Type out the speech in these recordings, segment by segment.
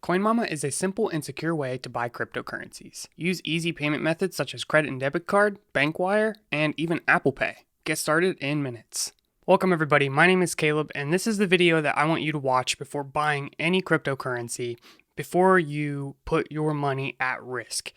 CoinMama is a simple and secure way to buy cryptocurrencies. Use easy payment methods such as credit and debit card, BankWire, and even Apple Pay. Get started in minutes. Welcome everybody, my name is Caleb, and this is the video that I want you to watch before buying any cryptocurrency, before you put your money at risk.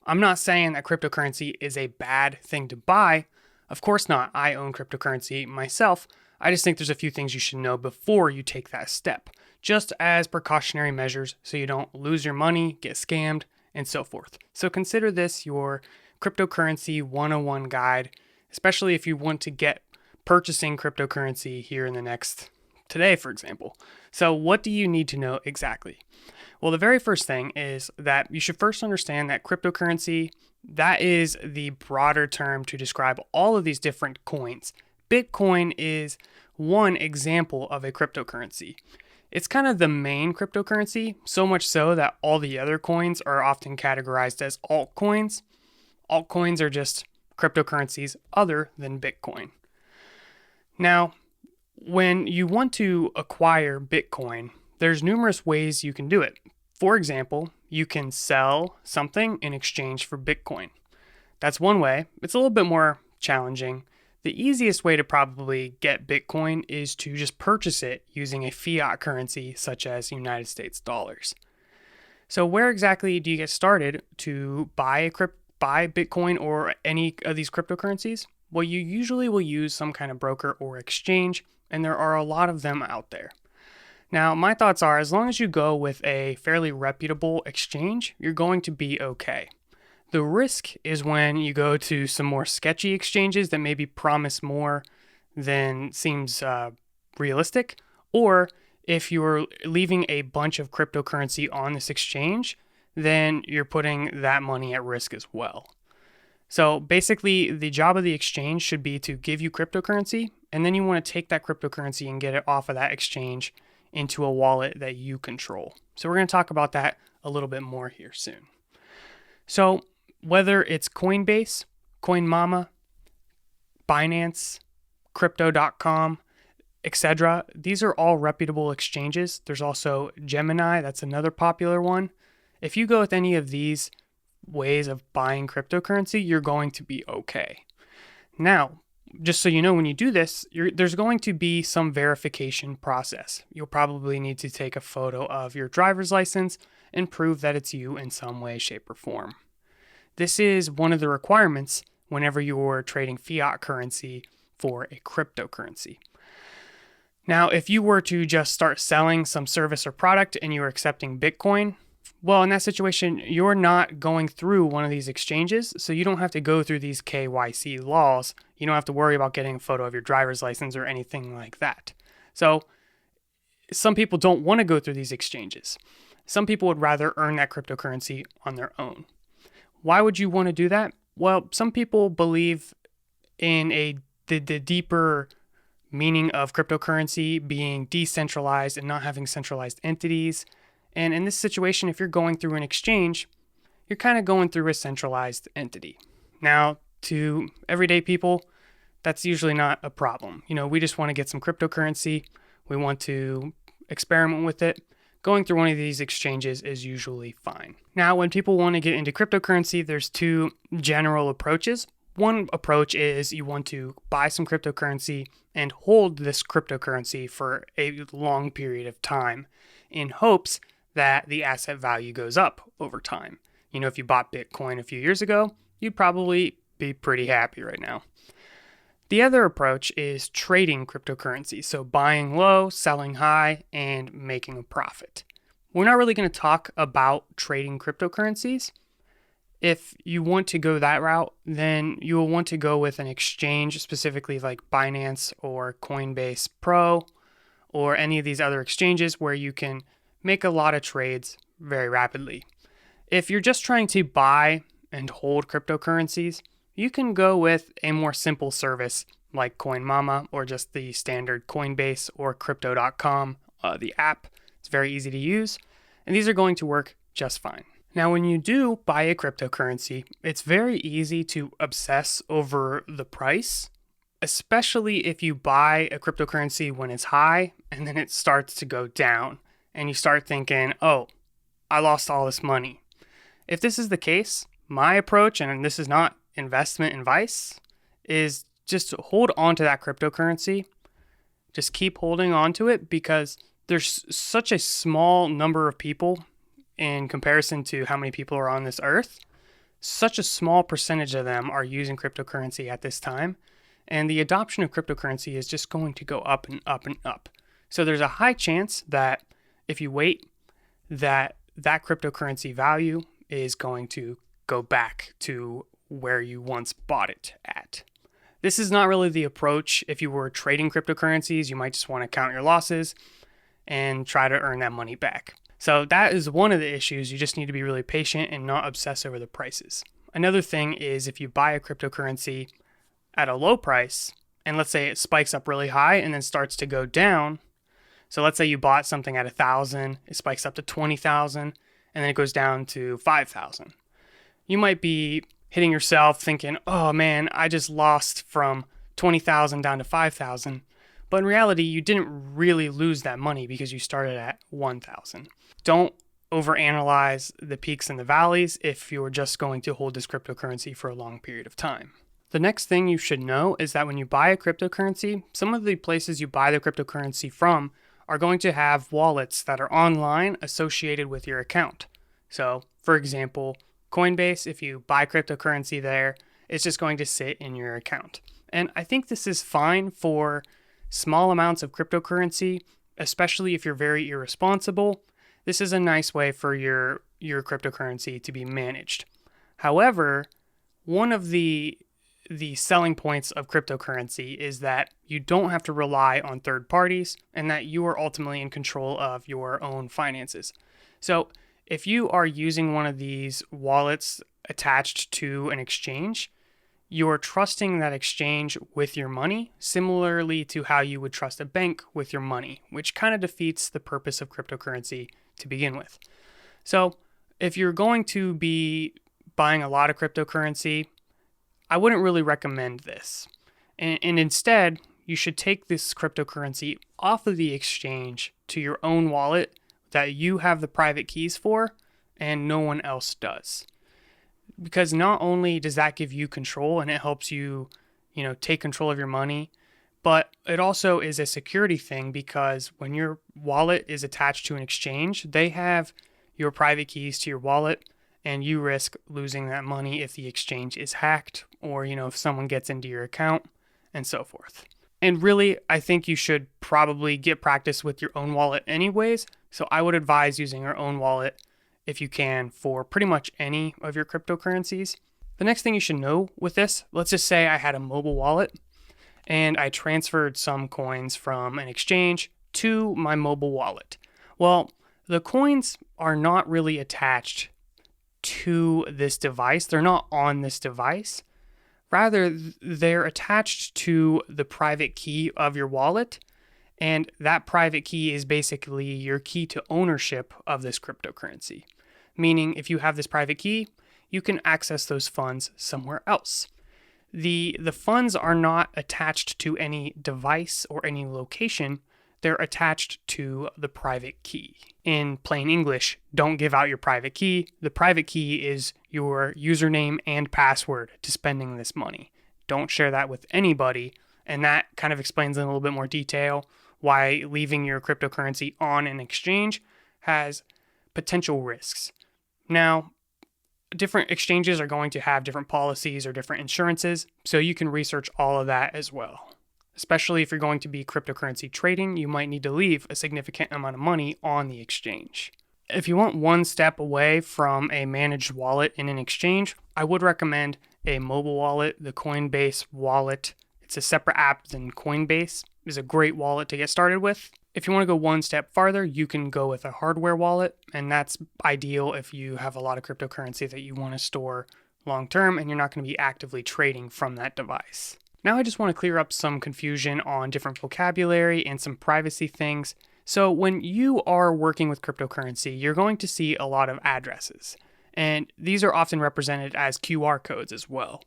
I'm not saying that cryptocurrency is a bad thing to buy. Of course not. I own cryptocurrency myself. I just think there's a few things you should know before you take that step, just as precautionary measures so you don't lose your money, get scammed, and so forth. So consider this your cryptocurrency 101 guide, especially if you want to get purchasing cryptocurrency here in the next today, for example. So what do you need to know exactly? Well, the very first thing is that you should first understand that cryptocurrency, that is the broader term to describe all of these different coins. Bitcoin is one example of a cryptocurrency. It's kind of the main cryptocurrency, so much so that all the other coins are often categorized as altcoins. Altcoins are just cryptocurrencies other than Bitcoin. Now, when you want to acquire Bitcoin, there's numerous ways you can do it. For example, you can sell something in exchange for Bitcoin. That's one way. It's a little bit more challenging. The easiest way to probably get Bitcoin is to just purchase it using a fiat currency such as United States dollars. So where exactly do you get started to buy Bitcoin or any of these cryptocurrencies? Well, you usually will use some kind of broker or exchange, and there are a lot of them out there. Now, my thoughts are as long as you go with a fairly reputable exchange, you're going to be okay. The risk is when you go to some more sketchy exchanges that maybe promise more than seems realistic, or if you're leaving a bunch of cryptocurrency on this exchange, then you're putting that money at risk as well. So basically, the job of the exchange should be to give you cryptocurrency, and then you want to take that cryptocurrency and get it off of that exchange into a wallet that you control. So we're going to talk about that a little bit more here soon. So whether it's Coinbase, CoinMama, Binance, Crypto.com, etc., these are all reputable exchanges. There's also Gemini, that's another popular one. If you go with any of these ways of buying cryptocurrency, you're going to be okay. Now, just so you know, when you do this, there's going to be some verification process. You'll probably need to take a photo of your driver's license and prove that it's you in some way, shape, or form. This is one of the requirements whenever you're trading fiat currency for a cryptocurrency. Now, if you were to just start selling some service or product and you were accepting Bitcoin, well, in that situation, you're not going through one of these exchanges, so you don't have to go through these KYC laws. You don't have to worry about getting a photo of your driver's license or anything like that. So some people don't want to go through these exchanges. Some people would rather earn that cryptocurrency on their own. Why would you want to do that? Well, some people believe in the deeper meaning of cryptocurrency being decentralized and not having centralized entities. And in this situation, if you're going through an exchange, you're kind of going through a centralized entity. Now, to everyday people, that's usually not a problem. We just want to get some cryptocurrency. We want to experiment with it. Going through one of these exchanges is usually fine. Now, when people want to get into cryptocurrency, there's two general approaches. One approach is you want to buy some cryptocurrency and hold this cryptocurrency for a long period of time in hopes that the asset value goes up over time. If you bought Bitcoin a few years ago, you'd probably be pretty happy right now. The other approach is trading cryptocurrency, so buying low, selling high, and making a profit. We're not really going to talk about trading cryptocurrencies. If you want to go that route, then you will want to go with an exchange, specifically like Binance or Coinbase Pro, or any of these other exchanges where you can make a lot of trades very rapidly. If you're just trying to buy and hold cryptocurrencies, you can go with a more simple service like CoinMama or just the standard Coinbase or Crypto.com, the app. It's very easy to use, and these are going to work just fine. Now, when you do buy a cryptocurrency, it's very easy to obsess over the price, especially if you buy a cryptocurrency when it's high and then it starts to go down and you start thinking, oh, I lost all this money. If this is the case, my approach, and this is not investment advice, is just hold on to that cryptocurrency. Just keep holding on to it because there's such a small number of people in comparison to how many people are on this earth. Such a small percentage of them are using cryptocurrency at this time. And the adoption of cryptocurrency is just going to go up and up and up. So there's a high chance that if you wait, that cryptocurrency value is going to go back to where you once bought it at. This is not really the approach. If you were trading cryptocurrencies, you might just want to count your losses and try to earn that money back. So that is one of the issues. You just need to be really patient and not obsess over the prices. Another thing is if you buy a cryptocurrency at a low price, and let's say it spikes up really high and then starts to go down. So let's say you bought something at 1,000, it spikes up to 20,000, and then it goes down to 5,000. You might be hitting yourself thinking, oh man, I just lost from 20,000 down to 5,000. But in reality, you didn't really lose that money because you started at 1,000. Don't overanalyze the peaks and the valleys if you're just going to hold this cryptocurrency for a long period of time. The next thing you should know is that when you buy a cryptocurrency, some of the places you buy the cryptocurrency from are going to have wallets that are online associated with your account. So, for example, Coinbase, if you buy cryptocurrency there, it's just going to sit in your account. And I think this is fine for small amounts of cryptocurrency, especially if you're very irresponsible. This is a nice way for your cryptocurrency to be managed. However, one of the selling points of cryptocurrency is that you don't have to rely on third parties and that you are ultimately in control of your own finances. So if you are using one of these wallets attached to an exchange, you're trusting that exchange with your money, similarly to how you would trust a bank with your money, which kind of defeats the purpose of cryptocurrency to begin with. So if you're going to be buying a lot of cryptocurrency, I wouldn't really recommend this. And instead, you should take this cryptocurrency off of the exchange to your own wallet that you have the private keys for and no one else does. Because not only does that give you control and it helps you, take control of your money, but it also is a security thing because when your wallet is attached to an exchange, they have your private keys to your wallet and you risk losing that money if the exchange is hacked or, if someone gets into your account and so forth. And really, I think you should probably get practice with your own wallet anyways. So I would advise using your own wallet if you can for pretty much any of your cryptocurrencies. The next thing you should know with this, let's just say I had a mobile wallet and I transferred some coins from an exchange to my mobile wallet. Well, the coins are not really attached to this device. They're not on this device. Rather, they're attached to the private key of your wallet. And that private key is basically your key to ownership of this cryptocurrency. Meaning, if you have this private key, you can access those funds somewhere else. The funds are not attached to any device or any location. They're attached to the private key. In plain English, don't give out your private key. The private key is your username and password to spending this money. Don't share that with anybody. And that kind of explains in a little bit more detail why leaving your cryptocurrency on an exchange has potential risks. Now, different exchanges are going to have different policies or different insurances, so you can research all of that as well. Especially if you're going to be cryptocurrency trading, you might need to leave a significant amount of money on the exchange. If you want one step away from a managed wallet in an exchange, I would recommend a mobile wallet, the Coinbase wallet. It's a separate app than Coinbase. It's a great wallet to get started with. If you want to go one step farther, you can go with a hardware wallet, and that's ideal if you have a lot of cryptocurrency that you want to store long term and you're not going to be actively trading from that device. Now I just want to clear up some confusion on different vocabulary and some privacy things. So when you are working with cryptocurrency, you're going to see a lot of addresses, and these are often represented as QR codes as well.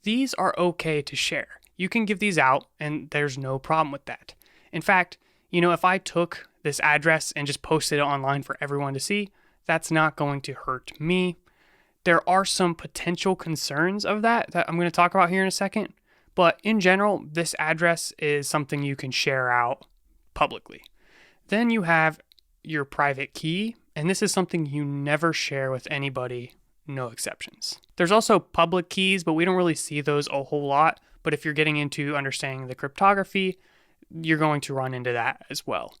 These are okay to share. You can give these out and there's no problem with that. In fact, if I took this address and just posted it online for everyone to see, That's not going to hurt me. There are some potential concerns of that I'm going to talk about here in a second. But in general, this address is something you can share out publicly. Then you have your private key, and this is something you never share with anybody, no exceptions. There's also public keys, but we don't really see those a whole lot. But if you're getting into understanding the cryptography, you're going to run into that as well.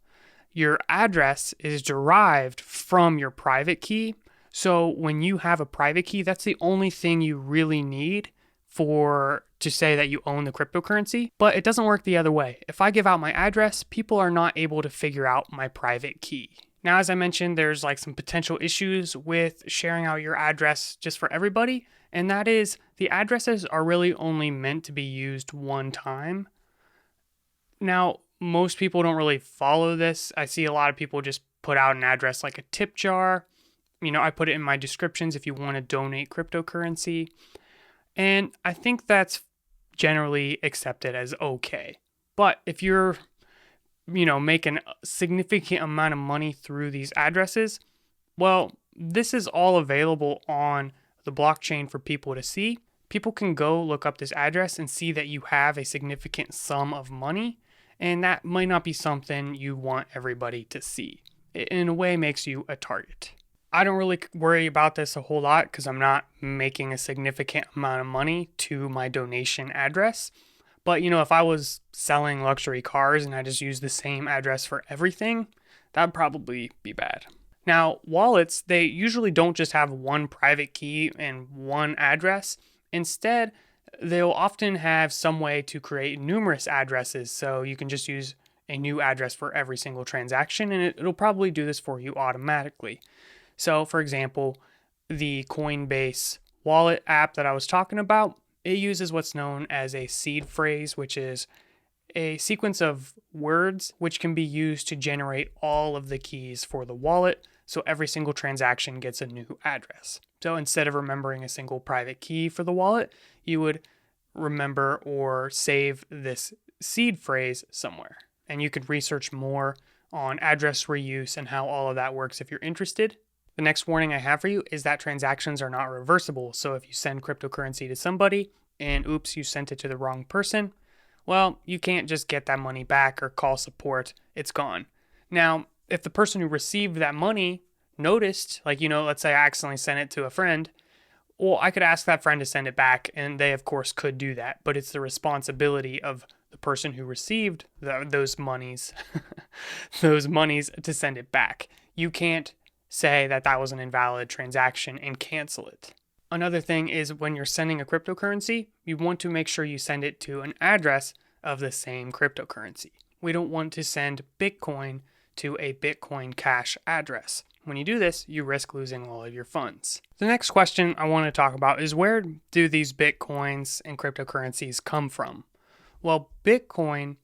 Your address is derived from your private key. So when you have a private key, that's the only thing you really need to say that you own the cryptocurrency, but it doesn't work the other way. If I give out my address, people are not able to figure out my private key. Now, as I mentioned, there's like some potential issues with sharing out your address just for everybody, and that is the addresses are really only meant to be used one time. Now, most people don't really follow this. I see a lot of people just put out an address like a tip jar. I put it in my descriptions if you want to donate cryptocurrency. And I think that's generally accepted as okay. But if you're, making a significant amount of money through these addresses, well, this is all available on the blockchain for people to see. People can go look up this address and see that you have a significant sum of money, and that might not be something you want everybody to see. It, in a way, makes you a target. I don't really worry about this a whole lot because I'm not making a significant amount of money to my donation address. But, if I was selling luxury cars and I just use the same address for everything, that'd probably be bad. Now, wallets, they usually don't just have one private key and one address. Instead, they'll often have some way to create numerous addresses. So you can just use a new address for every single transaction, and it'll probably do this for you automatically. So, for example, the Coinbase wallet app that I was talking about, it uses what's known as a seed phrase, which is a sequence of words which can be used to generate all of the keys for the wallet. So every single transaction gets a new address. So instead of remembering a single private key for the wallet, you would remember or save this seed phrase somewhere. And you could research more on address reuse and how all of that works if you're interested. The next warning I have for you is that transactions are not reversible. So if you send cryptocurrency to somebody and oops, you sent it to the wrong person, well, you can't just get that money back or call support. It's gone. Now, if the person who received that money noticed, let's say I accidentally sent it to a friend, well, I could ask that friend to send it back, and they, of course, could do that. But it's the responsibility of the person who received those monies, to send it back. You can't say that was an invalid transaction and cancel it. Another thing is when you're sending a cryptocurrency, you want to make sure you send it to an address of the same cryptocurrency. We don't want to send Bitcoin to a Bitcoin Cash address. When you do this, you risk losing all of your funds. The next question I want to talk about is where do these Bitcoins and cryptocurrencies come from? Well, Bitcoin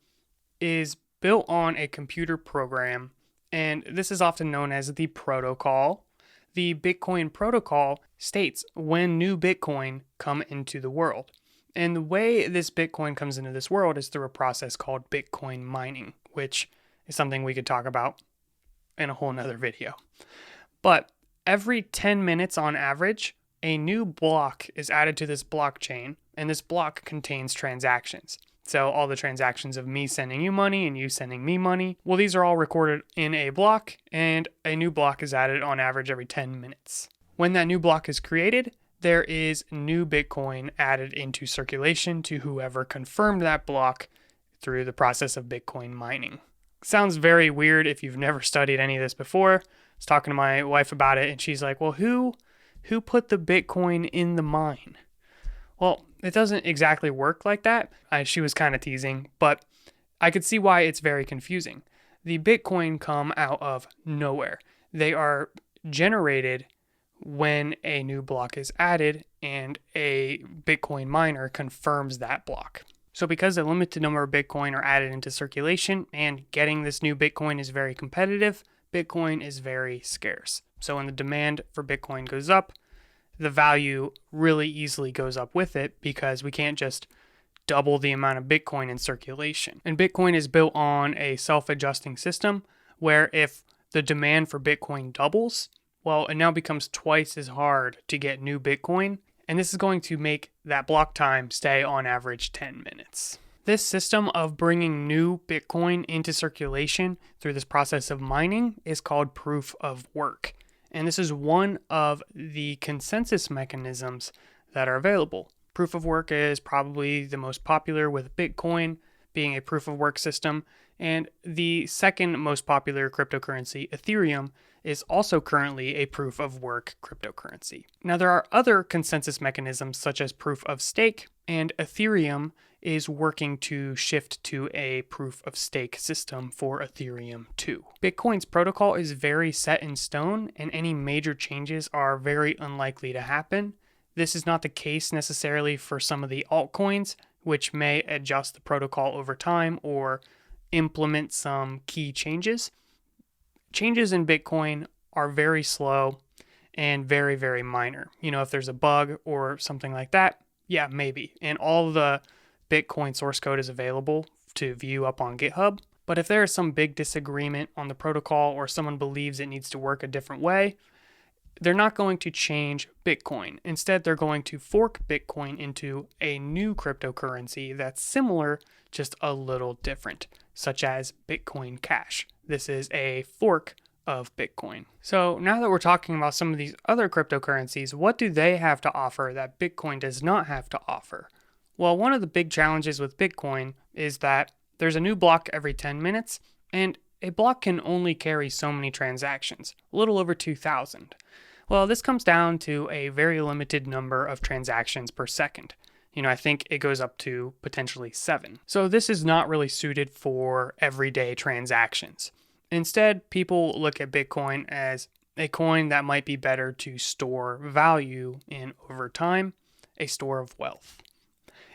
is built on a computer program, and this is often known as the protocol. The Bitcoin protocol states when new Bitcoin come into the world. And the way this Bitcoin comes into this world is through a process called Bitcoin mining, which is something we could talk about in a whole nother video. But every 10 minutes on average, a new block is added to this blockchain, and this block contains transactions. So all the transactions of me sending you money and you sending me money, well, these are all recorded in a block, and a new block is added on average every 10 minutes. When that new block is created, there is new Bitcoin added into circulation to whoever confirmed that block through the process of Bitcoin mining. Sounds very weird if you've never studied any of this before. I was talking to my wife about it, and she's like, well, who put the Bitcoin in the mine? Well, it doesn't exactly work like that. She was kind of teasing, but I could see why it's very confusing. The Bitcoin come out of nowhere. They are generated when a new block is added and a Bitcoin miner confirms that block. So because a limited number of Bitcoin are added into circulation and getting this new Bitcoin is very competitive, Bitcoin is very scarce. So when the demand for Bitcoin goes up, the value really easily goes up with it because we can't just double the amount of Bitcoin in circulation. And Bitcoin is built on a self-adjusting system where if the demand for Bitcoin doubles, well, it now becomes twice as hard to get new Bitcoin, and this is going to make that block time stay on average 10 minutes. This system of bringing new Bitcoin into circulation through this process of mining is called proof of work. And this is one of the consensus mechanisms that are available. Proof of work is probably the most popular, with Bitcoin being a proof of work system. And the second most popular cryptocurrency, Ethereum, is also currently a proof of work cryptocurrency. Now, there are other consensus mechanisms such as proof of stake, and Ethereum is working to shift to a proof of stake system for Ethereum 2. Bitcoin's protocol is very set in stone, and any major changes are very unlikely to happen. This is not the case necessarily for some of the altcoins, which may adjust the protocol over time or implement some key changes. Changes in Bitcoin are very slow and very, very minor. If there's a bug or something like that, yeah, maybe. And all the Bitcoin source code is available to view up on GitHub. But if there is some big disagreement on the protocol or someone believes it needs to work a different way, they're not going to change Bitcoin. Instead, they're going to fork Bitcoin into a new cryptocurrency that's similar, just a little different, such as Bitcoin Cash. This is a fork of Bitcoin. So now that we're talking about some of these other cryptocurrencies, what do they have to offer that Bitcoin does not have to offer? Well, one of the big challenges with Bitcoin is that there's a new block every 10 minutes, and a block can only carry so many transactions, a little over 2,000. Well, this comes down to a very limited number of transactions per second. I think it goes up to potentially 7. So this is not really suited for everyday transactions. Instead, people look at Bitcoin as a coin that might be better to store value in over time, a store of wealth.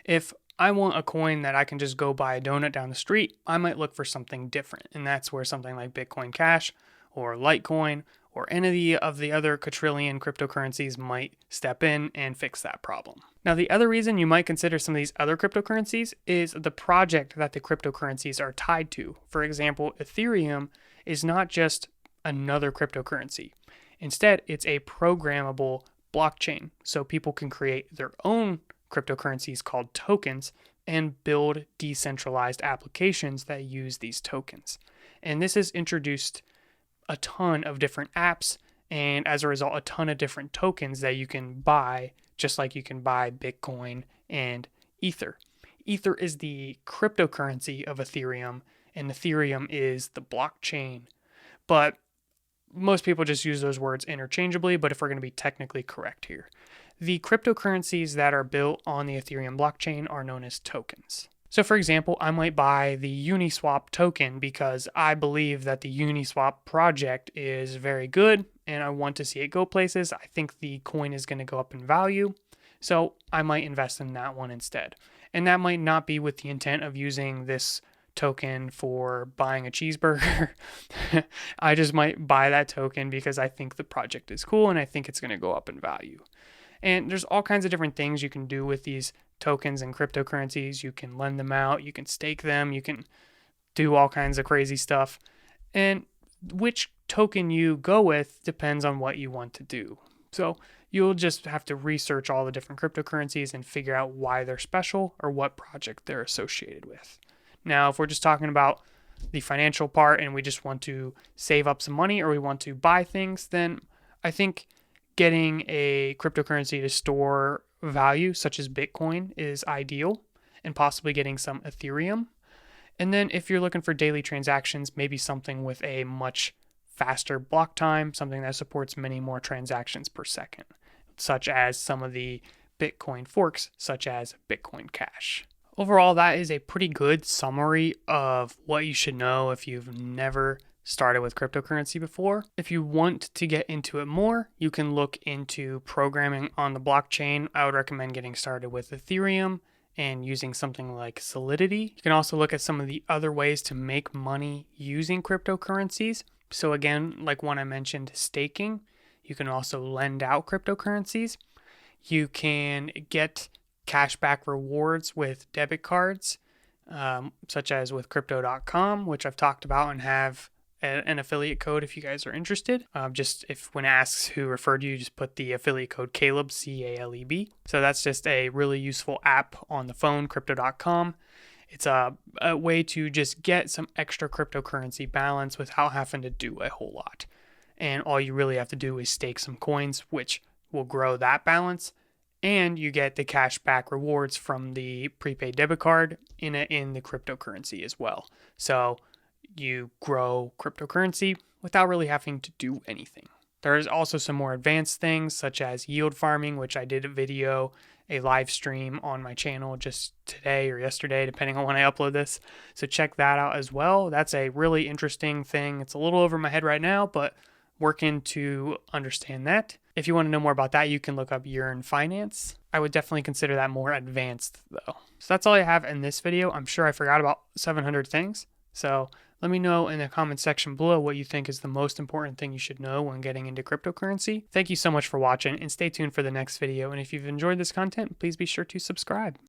If I want a coin that I can just go buy a donut down the street, I might look for something different. And that's where something like Bitcoin Cash or Litecoin or any of the other quadrillion cryptocurrencies might step in and fix that problem. Now, the other reason you might consider some of these other cryptocurrencies is the project that the cryptocurrencies are tied to. For example, Ethereum is not just another cryptocurrency. Instead, it's a programmable blockchain, so people can create their own cryptocurrencies called tokens and build decentralized applications that use these tokens. And this has introduced a ton of different apps, and as a result, a ton of different tokens that you can buy, just like you can buy Bitcoin and Ether. Ether is the cryptocurrency of Ethereum, and Ethereum is the blockchain. But most people just use those words interchangeably, but if we're going to be technically correct here, the cryptocurrencies that are built on the Ethereum blockchain are known as tokens. So for example, I might buy the Uniswap token because I believe that the Uniswap project is very good and I want to see it go places. I think the coin is going to go up in value. So I might invest in that one instead. And that might not be with the intent of using this token for buying a cheeseburger. I just might buy that token because I think the project is cool and I think it's going to go up in value. And there's all kinds of different things you can do with these tokens and cryptocurrencies. You can lend them out, you can stake them, you can do all kinds of crazy stuff. And which token you go with depends on what you want to do. So you'll just have to research all the different cryptocurrencies and figure out why they're special or what project they're associated with. Now, if we're just talking about the financial part and we just want to save up some money or we want to buy things, then I think getting a cryptocurrency to store value, such as Bitcoin, is ideal, and possibly getting some Ethereum. And then if you're looking for daily transactions, maybe something with a much faster block time, something that supports many more transactions per second, such as some of the Bitcoin forks, such as Bitcoin Cash. Overall, that is a pretty good summary of what you should know if you've never started with cryptocurrency before. If you want to get into it more, you can look into programming on the blockchain. I would recommend getting started with Ethereum and using something like Solidity. You can also look at some of the other ways to make money using cryptocurrencies. So again, like one I mentioned, staking. You can also lend out cryptocurrencies. You can get cashback rewards with debit cards, such as with Crypto.com, which I've talked about and have an affiliate code if you guys are interested. Just if when asks who referred you, just put the affiliate code Caleb, CALEB. So that's just a really useful app on the phone, Crypto.com. It's a way to just get some extra cryptocurrency balance without having to do a whole lot. And all you really have to do is stake some coins, which will grow that balance. And you get the cash back rewards from the prepaid debit card in the cryptocurrency as well. So you grow cryptocurrency without really having to do anything. There's also some more advanced things such as yield farming, which I did a live stream on my channel just today or yesterday, depending on when I upload this. So check that out as well. That's a really interesting thing. It's a little over my head right now, but working to understand that. If you want to know more about that, you can look up Yearn Finance. I would definitely consider that more advanced though. So that's all I have in this video. I'm sure I forgot about 700 things. So let me know in the comment section below what you think is the most important thing you should know when getting into cryptocurrency. Thank you so much for watching and stay tuned for the next video. And if you've enjoyed this content, please be sure to subscribe.